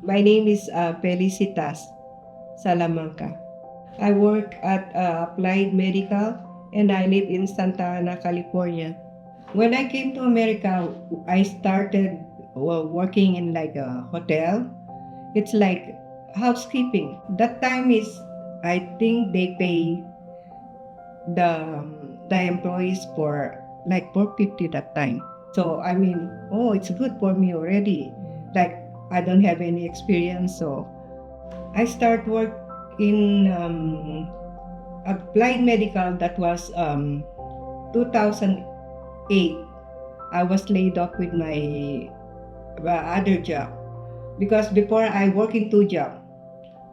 My name is Felicitas Salamanca. I work at Applied Medical and I live in Santa Ana, California. When I came to America, I started working in like a hotel. It's like housekeeping. That time is, I think they pay the employees for like 450 that time. So I mean, oh, it's good for me already. Like I don't have any experience, so I start work in applied medical. That was 2008. I was laid off with my other job because before I work in two jobs.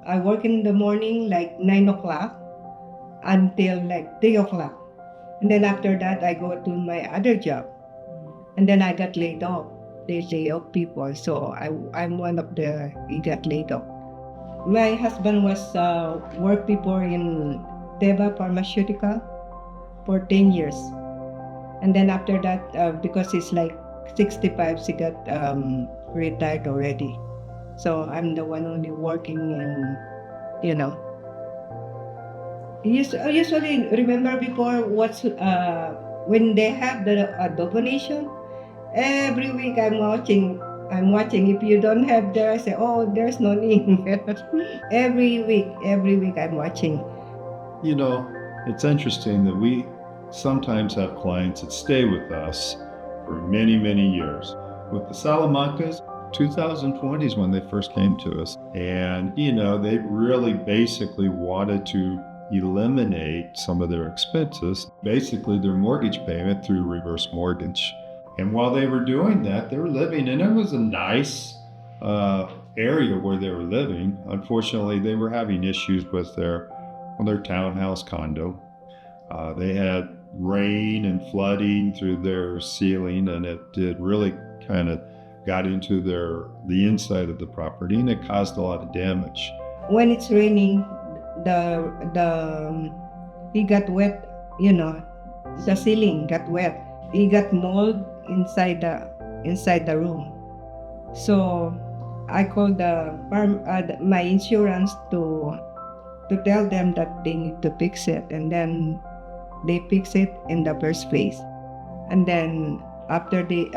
I work in the morning like 9 o'clock until like 3 o'clock. And then after that, I go to my other job. And then I got laid off. They lay off people. So I'm one of the, he got laid off. My husband was worked before in Teva Pharmaceutical for 10 years. And then after that, because he's like 65, he got retired already. So I'm the one only working and, you know. Usually, remember before what's when they have the donation, every week I'm watching. If you don't have there, I say, oh, there's no need. every week I'm watching. You know, it's interesting that we sometimes have clients that stay with us for many, many years. With the Salamancas, 2020 is when they first came to us. And, you know, they really basically wanted to eliminate some of their expenses, basically their mortgage payment through reverse mortgage. And while they were doing that, they were living, and it was a nice area where they were living. Unfortunately, they were having issues with their townhouse condo. They had rain and flooding through their ceiling, and it did really kind of got into the inside of the property, and it caused a lot of damage. When it's raining, he got wet, the ceiling got wet. He got mold inside the room. So I called my insurance to tell them that they need to fix it, and then they fix it in the first place. And then after they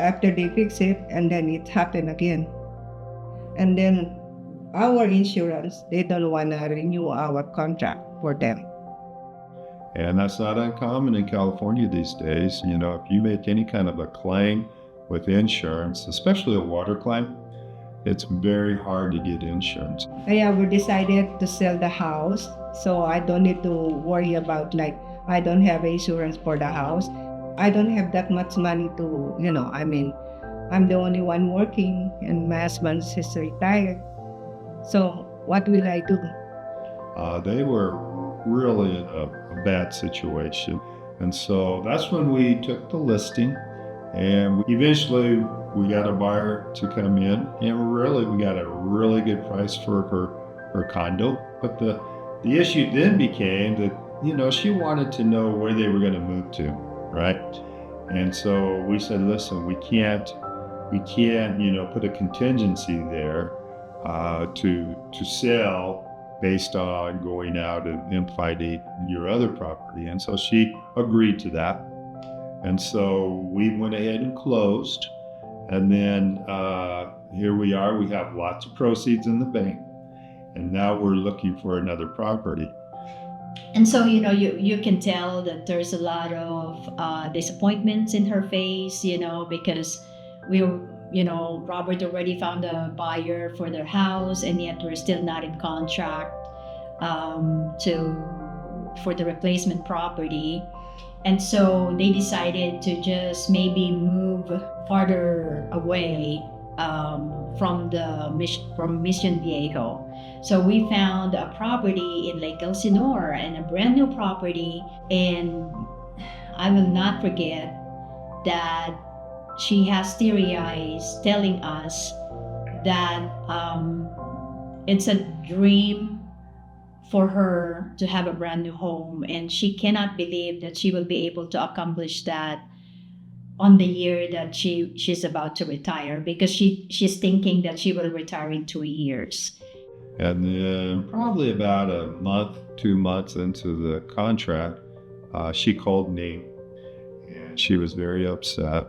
fix it, and then it happened again. And then our insurance, they don't want to renew our contract for them. And that's not uncommon in California these days. You know, if you make any kind of a claim with insurance, especially a water claim, it's very hard to get insurance. Yeah, we decided to sell the house, so I don't need to worry about I don't have insurance for the house. I don't have that much money to, I'm the only one working and my husband is retired. So what will I do? They were really in a bad situation. And so that's when we took the listing, and eventually we got a buyer to come in, and we got a really good price for her condo. But the issue then became that, she wanted to know where they were going to move to, right? And so we said, listen, we can't, put a contingency there to sell based on going out and finding your other property. And so she agreed to that. And so we went ahead and closed. And then here we are. We have lots of proceeds in the bank. And now we're looking for another property. And so, you can tell that there's a lot of disappointments in her face, because Robert already found a buyer for their house, and yet we're still not in contract for the replacement property. And so they decided to just maybe move farther away from Mission Viejo. So we found a property in Lake Elsinore, and a brand new property. And I will not forget that she has teary eyes telling us that it's a dream for her to have a brand new home, and she cannot believe that she will be able to accomplish that on the year that she's about to retire, because she's thinking that she will retire in 2 years. And then, probably about a month, 2 months into the contract, she called me, and she was very upset.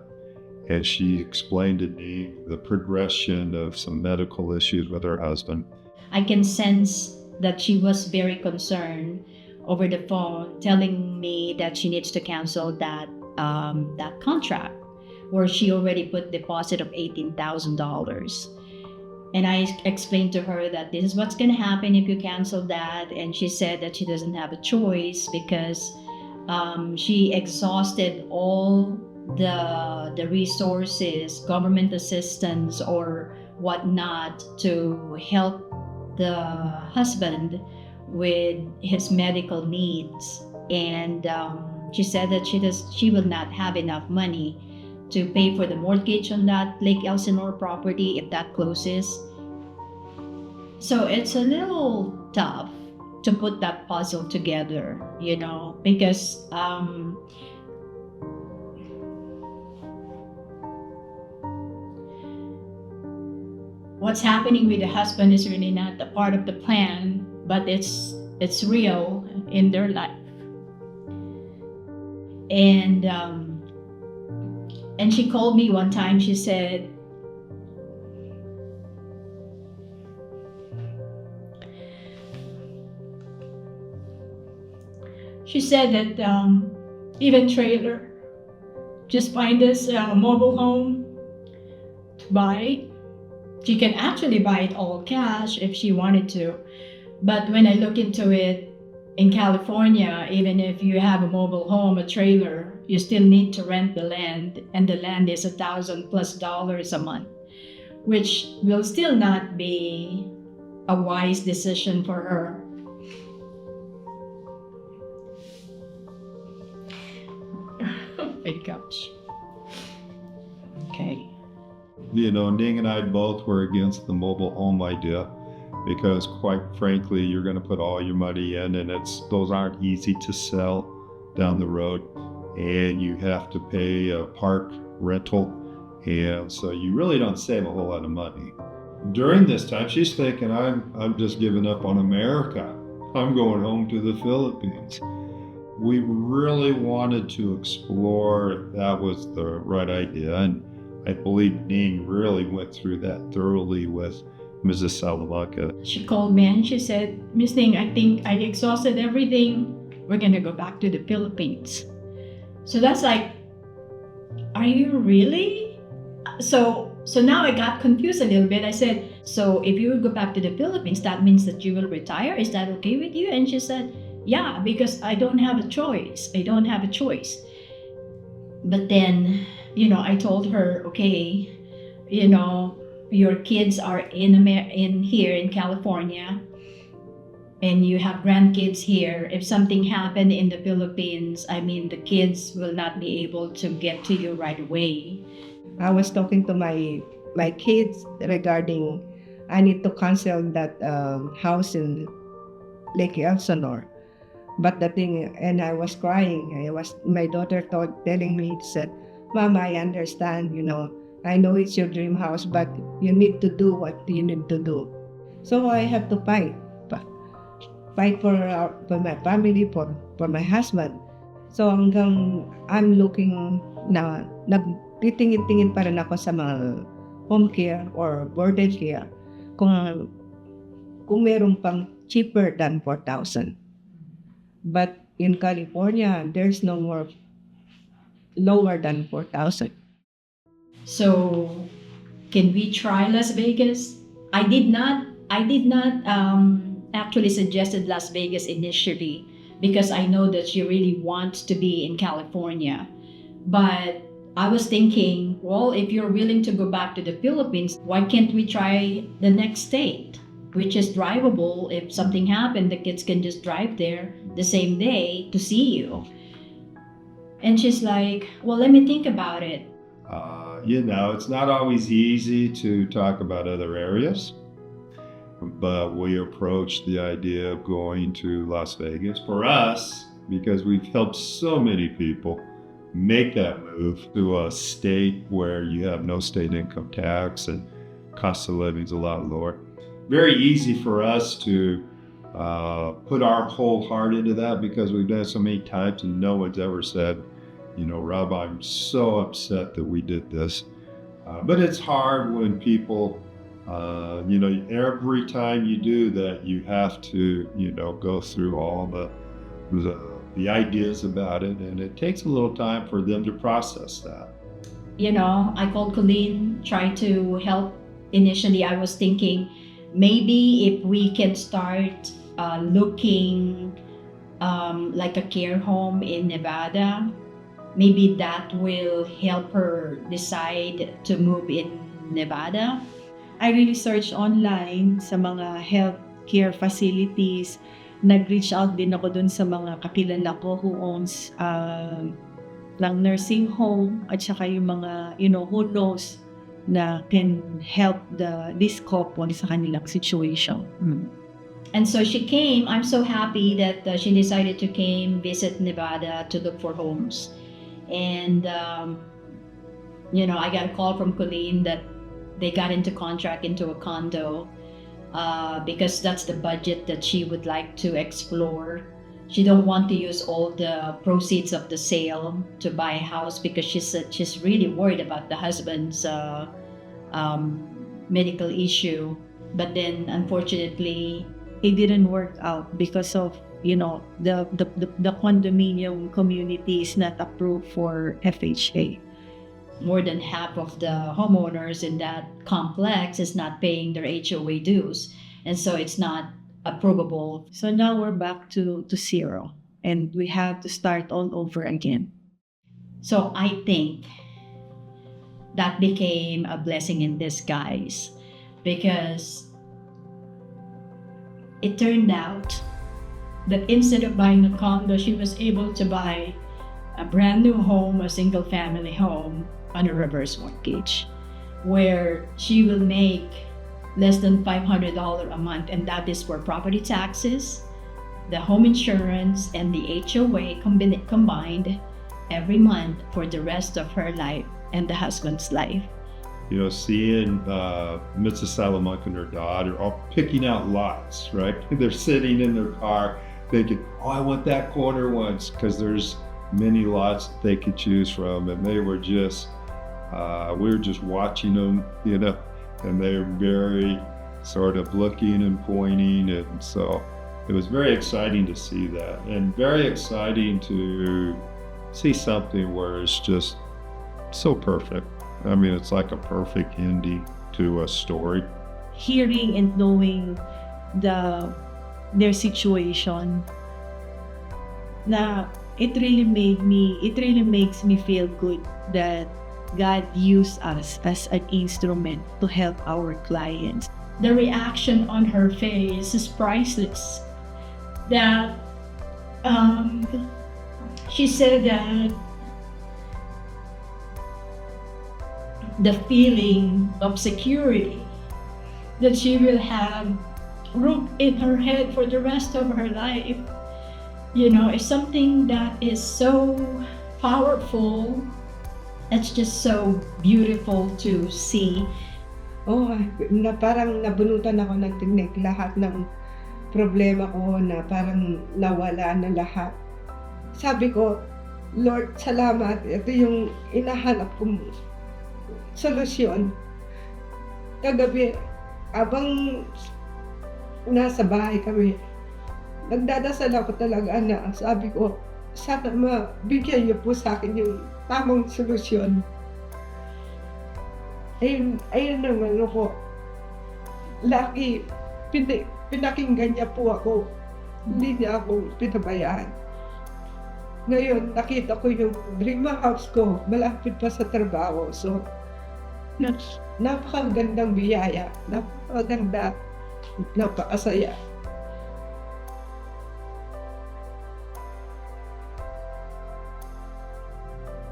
And she explained to me the progression of some medical issues with her husband. I can sense that she was very concerned over the phone, telling me that she needs to cancel that contract, where she already put deposit of $18,000. And I explained to her that this is what's going to happen if you cancel that. And she said that she doesn't have a choice because she exhausted all the resources, government assistance or whatnot, to help the husband with his medical needs. And she said that she will not have enough money to pay for the mortgage on that Lake Elsinore property if that closes. So it's a little tough to put that puzzle together, because what's happening with the husband is really not a part of the plan, but it's real in their life. And she called me one time. She said, that even trailer, just find this mobile home to buy. She can actually buy it all cash if she wanted to. But when I look into it, in California, even if you have a mobile home, a trailer, you still need to rent the land, and the land is $1,000+ a month, which will still not be a wise decision for her. Oh my gosh. Okay. Ning and I both were against the mobile home idea because, quite frankly, you're going to put all your money in, and those aren't easy to sell down the road, and you have to pay a park rental, and so you really don't save a whole lot of money. During this time, she's thinking, I'm just giving up on America. I'm going home to the Philippines. We really wanted to explore if that was the right idea, and I believe Ning really went through that thoroughly with Mrs. Salamanca. She called me and she said, Miss Ning, I think I exhausted everything. We're going to go back to the Philippines. So that's like, are you really? So now I got confused a little bit. I said, so if you go back to the Philippines, that means that you will retire? Is that okay with you? And she said, yeah, because I don't have a choice. But then, I told her, okay, your kids are in here in California, and you have grandkids here. If something happened in the Philippines, the kids will not be able to get to you right away. I was talking to my kids regarding I need to cancel that house in Lake Elsinore. But the thing, and I was crying. My daughter telling me, said, Mom, I understand, I know it's your dream house, but you need to do what you need to do. So I have to fight for my family, for my husband. So hanggang I'm looking na, nagtitingin-tingin pa rin ako sa mga home care or boarded care kung meron pang cheaper than 4,000. But in California, there's no more lower than 4,000. So, can we try Las Vegas? I did not actually suggested Las Vegas initially because I know that she really wants to be in California. But I was thinking, well, if you're willing to go back to the Philippines, why can't we try the next state, which is drivable? If something happened, the kids can just drive there the same day to see you. And she's like, well, let me think about it. It's not always easy to talk about other areas, but we approached the idea of going to Las Vegas for us because we've helped so many people make that move to a state where you have no state income tax and cost of living is a lot lower. Very easy for us to put our whole heart into that because we've done it so many times and no one's ever said, Rob, I'm so upset that we did this. But it's hard when people, every time you do that, you have to, go through all the ideas about it, and it takes a little time for them to process that. I called Colleen, tried to help. Initially, I was thinking maybe if we can start looking like a care home in Nevada, maybe that will help her decide to move in Nevada. I really searched online sa mga healthcare facilities. Nag-reach out din ako dun sa mga kakilala ko who owns ng nursing home at saka yung mga, who knows na can help this couple sa kanilang situation. And so she came. I'm so happy that she decided to came visit Nevada to look for homes. And, I got a call from Colleen that they got into contract into a condo because that's the budget that she would like to explore. She don't want to use all the proceeds of the sale to buy a house because she's really worried about the husband's medical issue. But then, unfortunately, It didn't work out because of, the condominium community is not approved for FHA. more than half of the homeowners in that complex is not paying their HOA dues, and so it's not approvable. So now we're back to zero and we have to start all over again. So I think that became a blessing in disguise because it turned out that instead of buying a condo, she was able to buy a brand new home, a single family home on a reverse mortgage, where she will make less than $500 a month, and that is for property taxes, the home insurance, and the HOA combined every month for the rest of her life and the husband's life. You know, seeing Mrs. Salamanca and her daughter all picking out lots, right? They're sitting in their car thinking, oh, I want that corner once, because there's many lots that they could choose from. And they were just, we were just watching them, you know, and they were very sort of looking and pointing. And so it was very exciting to see that, and very exciting to see something where it's just so perfect. I mean, it's like a perfect ending to a story. Hearing and knowing their situation, na it really makes me feel good that God used us as an instrument to help our clients. The reaction on her face is priceless. That she said that the feeling of security that she will have roof in her head for the rest of her life, you know, is something that is so powerful. It's just so beautiful to see. Oh, na parang nabunutan ako ng tinik. Lahat ng problema ko na parang nawala na lahat. Sabi ko, Lord, salamat. Ito yung inahanap kong solusyon. Kagabi, abang nasa bahay kami, nagdadasal ako talaga na sabi ko, sana mabigyan niyo po sa akin yung tamang solusyon. Ayun naman ako. Lucky, pinakinggan niya po ako. Hindi niya ako pinabayaan. Ngayon, nakita ko yung dream house ko, malapit pa sa trabaho. So, napakagandang biyaya, napakaganda, napakasaya.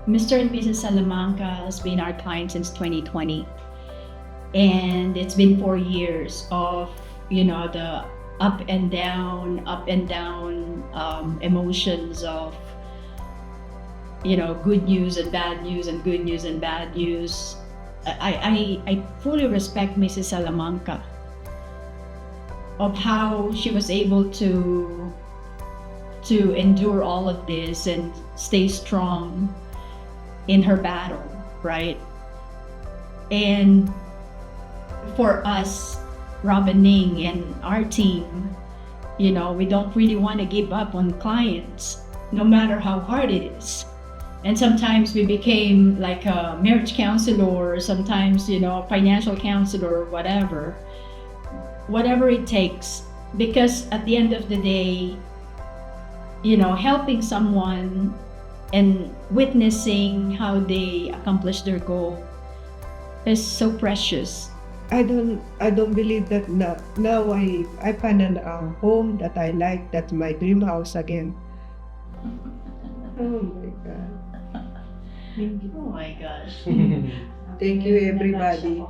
Mr. and Mrs. Salamanca has been our client since 2020. And it's been 4 years of, you know, the up and down emotions of good news and bad news and good news and bad news. I fully respect Mrs. Salamanca of how she was able to endure all of this and stay strong in her battle, right? And for us, Rob and Ning and our team, we don't really want to give up on clients, no matter how hard it is. And sometimes we became like a marriage counselor, or sometimes, financial counselor, or whatever it takes. Because at the end of the day, helping someone and witnessing how they accomplish their goal is so precious. I don't believe that now I find a home that I like. That's my dream house again. Oh my God. Oh my gosh. Thank you, everybody.